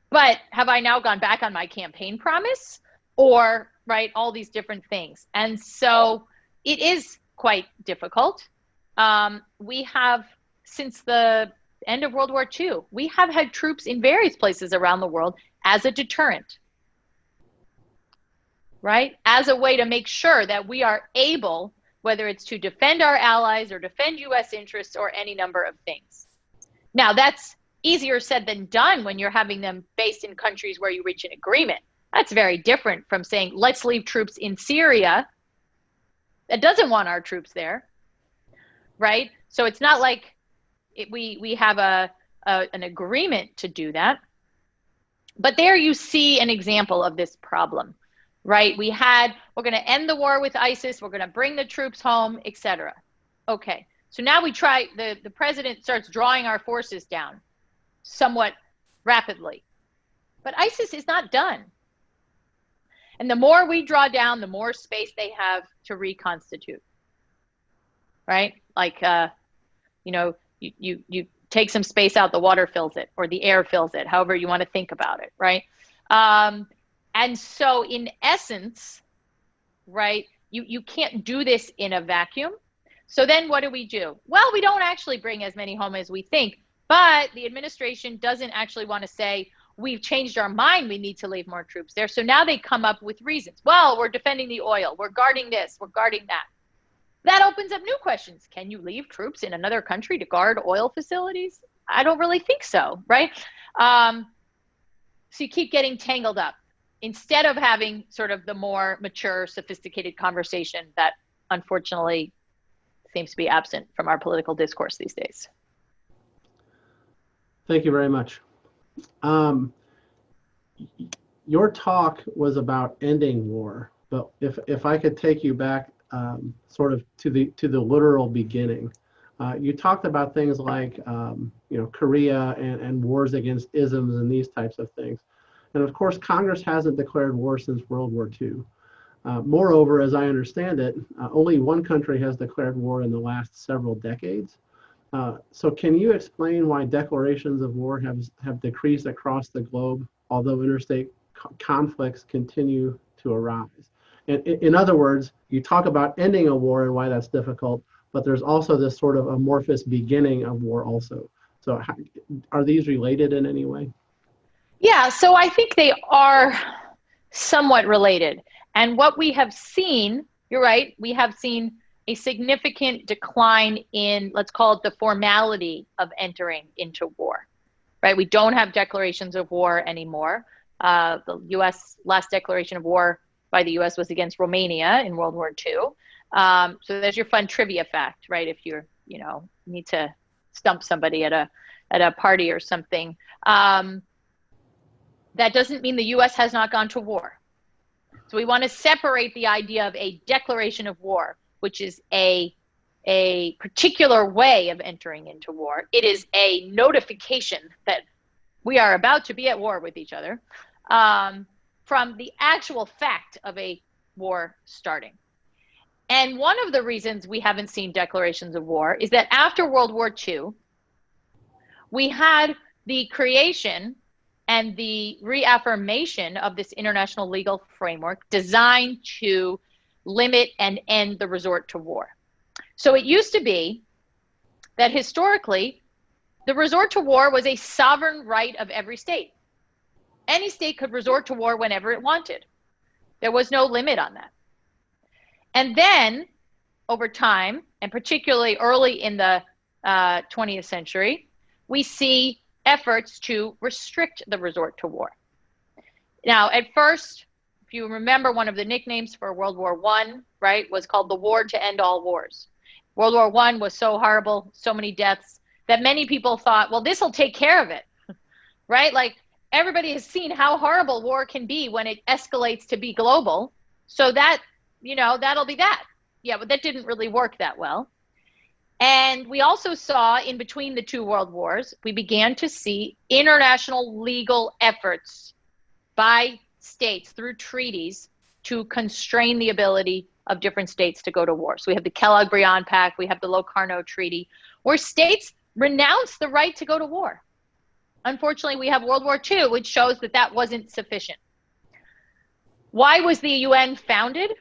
But have I now gone back on my campaign promise? Or, right, all these different things. And so it is quite difficult. We have, since the end of World War II, we have had troops in various places around the world as a deterrent, right? As a way to make sure that we are able, whether it's to defend our allies or defend U.S. interests or any number of things. Now, that's easier said than done when you're having them based in countries where you reach an agreement. That's very different from saying, let's leave troops in Syria that doesn't want our troops there, right? So it's not like we have an agreement to do that. But there you see an example of this problem, right? We're going to end the war with ISIS, we're going to bring the troops home, etc. Okay, so now we try, the president starts drawing our forces down somewhat rapidly. But ISIS is not done. And the more we draw down, the more space they have to reconstitute, right? Like, you take some space out, the water fills it, or the air fills it, however you want to think about it, right? And so in essence, right, you can't do this in a vacuum. So then what do? Well, we don't actually bring as many home as we think, but the administration doesn't actually want to say, we've changed our mind, we need to leave more troops there. So now they come up with reasons. Well, we're defending the oil, we're guarding this, we're guarding that. That opens up new questions. Can you leave troops in another country to guard oil facilities? I don't really think so, right? So you keep getting tangled up instead of having sort of the more mature, sophisticated conversation that unfortunately seems to be absent from our political discourse these days. Thank you very much. Your talk was about ending war, but if I could take you back sort of to the literal beginning, you talked about things like Korea and wars against isms and these types of things. And of course, Congress hasn't declared war since World War II. Moreover, as I understand it, only one country has declared war in the last several decades. So can you explain why declarations of war have decreased across the globe, although interstate conflicts continue to arise? In other words, you talk about ending a war and why that's difficult, but there's also this sort of amorphous beginning of war also. So are these related in any way? Yeah, so I think they are somewhat related. And what we have seen, you're right, we have seen a significant decline in, let's call it the formality of entering into war, right? We don't have declarations of war anymore. The US last declaration of war by the US was against Romania in World War II. So there's your fun trivia fact, right? If you're, need to stump somebody at a party or something. That doesn't mean the US has not gone to war. So we want to separate the idea of a declaration of war, which is a particular way of entering into war. It is a notification that we are about to be at war with each other, from the actual fact of a war starting. And one of the reasons we haven't seen declarations of war is that after World War II, we had the creation and the reaffirmation of this international legal framework designed to limit and end the resort to war. So it used to be that historically, the resort to war was a sovereign right of every state. Any state could resort to war whenever it wanted. There was no limit on that. And then, over time, and particularly early in the 20th century, we see efforts to restrict the resort to war. Now, at first, if you remember, one of the nicknames for World War I, right, was called the war to end all wars. World War I was so horrible, so many deaths, that many people thought, well, this will take care of it, right? Like, everybody has seen how horrible war can be when it escalates to be global. So that, that'll be that. Yeah, but that didn't really work that well. And we also saw in between the two world wars, we began to see international legal efforts by states through treaties to constrain the ability of different states to go to war. So we have the Kellogg-Briand Pact, we have the Locarno Treaty, where states renounce the right to go to war. Unfortunately, we have World War II, which shows that that wasn't sufficient. Why was the UN founded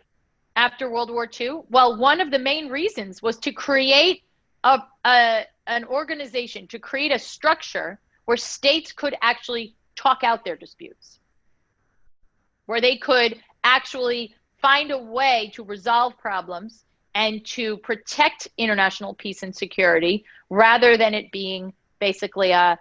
after World War II? Well, one of the main reasons was to create an organization, to create a structure where states could actually talk out their disputes, where they could actually find a way to resolve problems and to protect international peace and security, rather than it being basically a,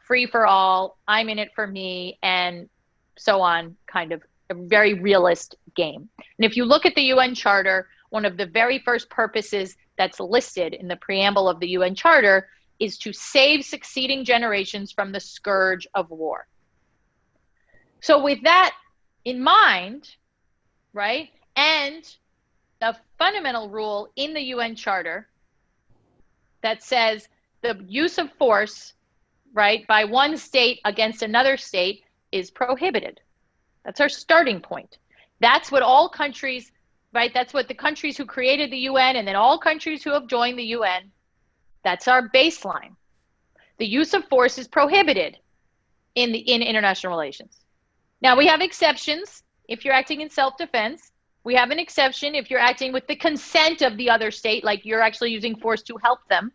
free for all, I'm in it for me, and so on, kind of a very realist game. And if you look at the UN Charter, one of the very first purposes that's listed in the preamble of the UN Charter is to save succeeding generations from the scourge of war. So with that in mind, right, and the fundamental rule in the UN Charter that says the use of force, right, by one state against another state is prohibited. That's our starting point. That's what all countries, right, that's what the countries who created the UN and then all countries who have joined the UN, that's our baseline. The use of force is prohibited in international relations. Now, we have exceptions if you're acting in self-defense. We have an exception if you're acting with the consent of the other state, like you're actually using force to help them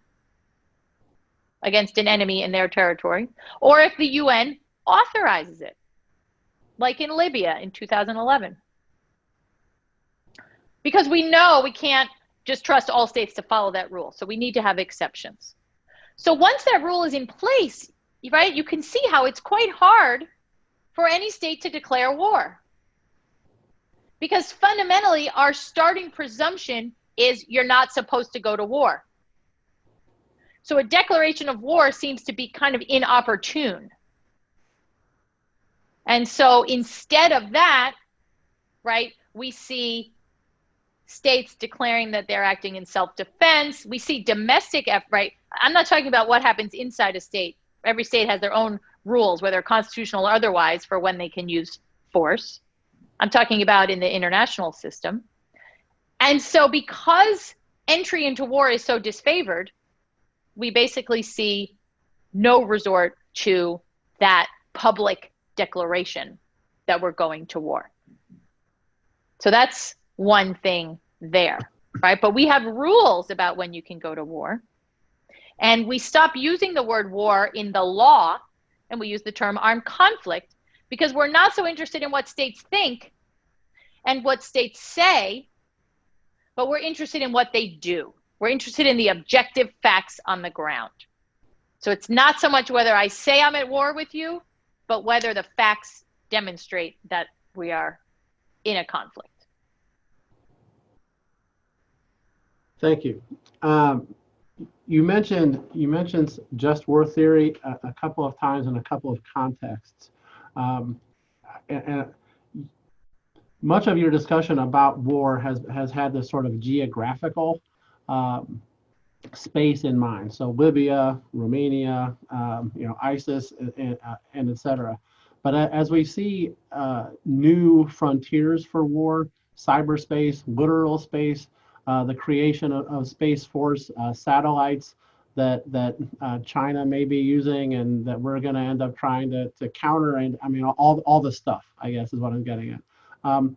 against an enemy in their territory, or if the UN authorizes it, like in Libya in 2011. Because we know we can't just trust all states to follow that rule, so we need to have exceptions. So once that rule is in place, right, you can see how it's quite hard for any state to declare war. Because fundamentally, our starting presumption is you're not supposed to go to war. So a declaration of war seems to be kind of inopportune. And so instead of that, right, we see states declaring that they're acting in self-defense. We see domestic, right? I'm not talking about what happens inside a state. Every state has their own rules, whether constitutional or otherwise, for when they can use force. I'm talking about in the international system. And so because entry into war is so disfavored, we basically see no resort to that public declaration that we're going to war. So that's one thing there, right? But we have rules about when you can go to war. And we stop using the word war in the law, and we use the term armed conflict, because we're not so interested in what states think and what states say, but we're interested in what they do. We're interested in the objective facts on the ground. So it's not so much whether I say I'm at war with you, but whether the facts demonstrate that we are in a conflict. Thank you. You mentioned just war theory a couple of times in a couple of contexts. And much of your discussion about war has had this sort of geographical space in mind. So Libya, Romania, ISIS, and et cetera. But as we see new frontiers for war, cyberspace, literal space, the creation of Space Force satellites that China may be using and that we're going to end up trying to counter, and I mean all the stuff, I guess, is what I'm getting at.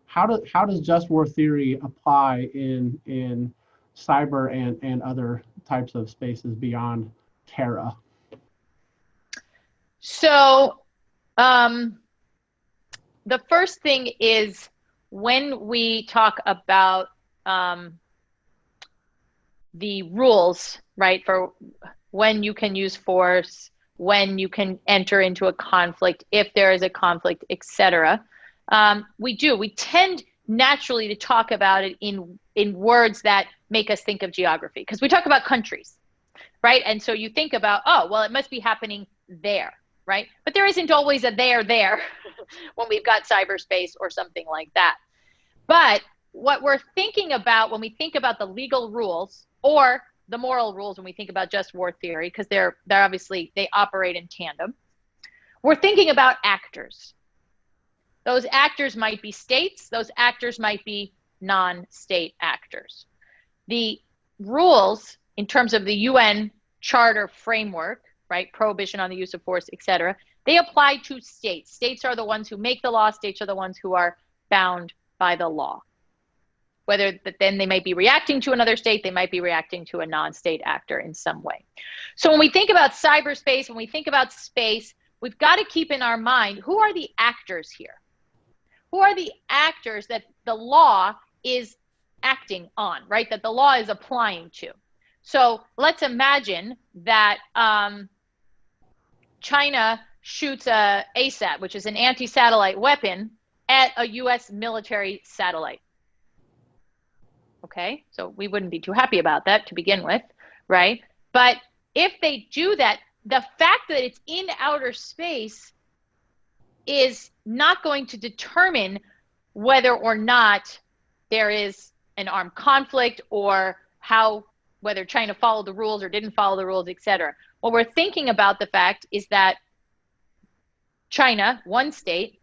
How does just war theory apply in cyber and other types of spaces beyond Terra? So the first thing is, when we talk about the rules, right, for when you can use force, when you can enter into a conflict, if there is a conflict, etc. We tend naturally to talk about it in words that make us think of geography, because we talk about countries, right? And so you think about, oh, well, it must be happening there, right? But there isn't always a there when we've got cyberspace or something like that. But what we're thinking about when we think about the legal rules or the moral rules, when we think about just war theory, because they're obviously, they operate in tandem, we're thinking about actors. Those actors might be states, those actors might be non-state actors. The rules in terms of the UN Charter framework, right, prohibition on the use of force, etc., they apply to states. States are the ones who make the law, states are the ones who are bound by the law. Whether then they might be reacting to another state, they might be reacting to a non-state actor in some way. So when we think about cyberspace, when we think about space, we've got to keep in our mind, who are the actors here? Who are the actors that the law is acting on, right? That the law is applying to. So let's imagine that China shoots a ASAT, which is an anti-satellite weapon, at a US military satellite. Okay, so we wouldn't be too happy about that to begin with, right? But if they do that, the fact that it's in outer space is not going to determine whether or not there is an armed conflict or whether China followed the rules or didn't follow the rules, etc. What we're thinking about the fact is that China, one state,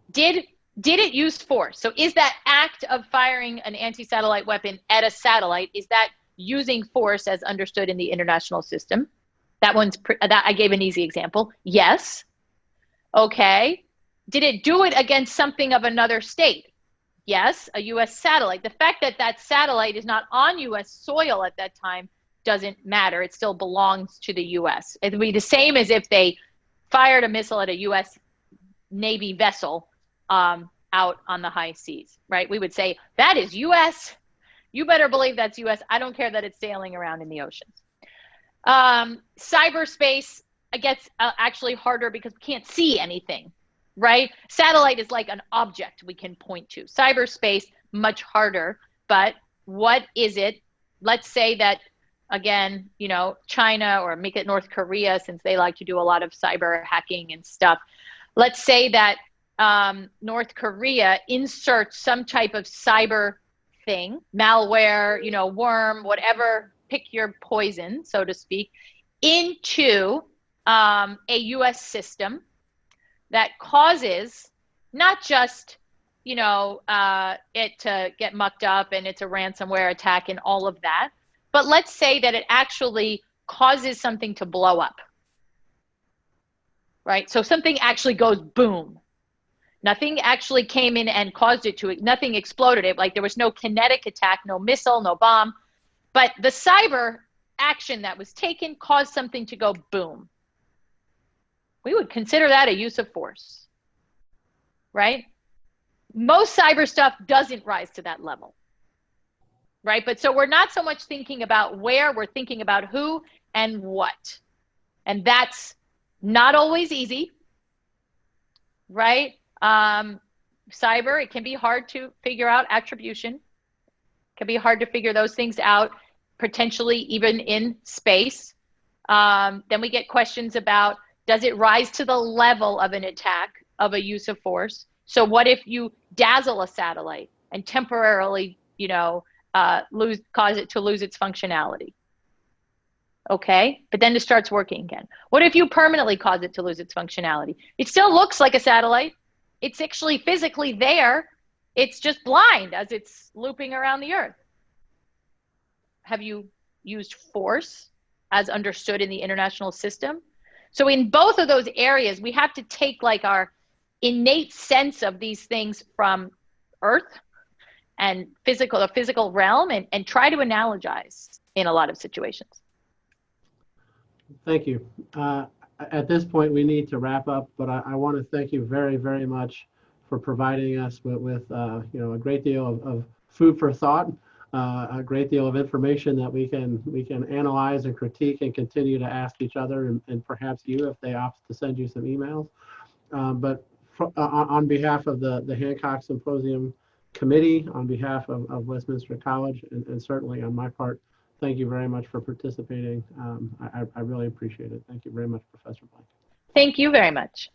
did it use force? So is that act of firing an anti-satellite weapon at a satellite, is that using force as understood in the international system? That I gave an easy example. Yes. Okay. Did it do it against something of another state? Yes, a US satellite. The fact that that satellite is not on US soil at that time doesn't matter. It still belongs to the US. It would be the same as if they fired a missile at a US Navy vessel out on the high seas, right? We would say, that is US. You better believe that's US. I don't care that it's sailing around in the oceans. Cyberspace gets actually harder because we can't see anything, right? Satellite is like an object we can point to. Cyberspace, much harder. But what is it? Let's say that, again, China, or make it North Korea, since they like to do a lot of cyber hacking and stuff. Let's say that North Korea inserts some type of cyber thing, malware, worm, whatever, pick your poison, so to speak, into a US system that causes not just, you know, it to get mucked up and it's a ransomware attack and all of that. But let's say that it actually causes something to blow up, right? So something actually goes boom. Nothing actually came in and caused it to, nothing exploded it. Like there was no kinetic attack, no missile, no bomb. But the cyber action that was taken caused something to go boom. We would consider that a use of force, right? Most cyber stuff doesn't rise to that level, right? But so we're not so much thinking about where, we're thinking about who and what. And that's not always easy, right? Cyber, it can be hard to figure out attribution. It can be hard to figure those things out, potentially even in space. Then we get questions about, does it rise to the level of an attack of a use of force? So what if you dazzle a satellite and temporarily, you know, cause it to lose its functionality? Okay, but then it starts working again. What if you permanently cause it to lose its functionality? It still looks like a satellite. It's actually physically there. It's just blind as it's looping around the Earth. Have you used force as understood in the international system? So in both of those areas, we have to take like our innate sense of these things from Earth and the physical realm and try to analogize in a lot of situations. Thank you. At this point, we need to wrap up, but I want to thank you very, very much for providing us with you know, a great deal of food for thought, a great deal of information that we can analyze and critique and continue to ask each other and perhaps you if they opt to send you some emails. But on behalf of the Hancock Symposium Committee, on behalf of Westminster College, and certainly on my part, thank you very much for participating. I really appreciate it. Thank you very much, Professor Blank. Thank you very much.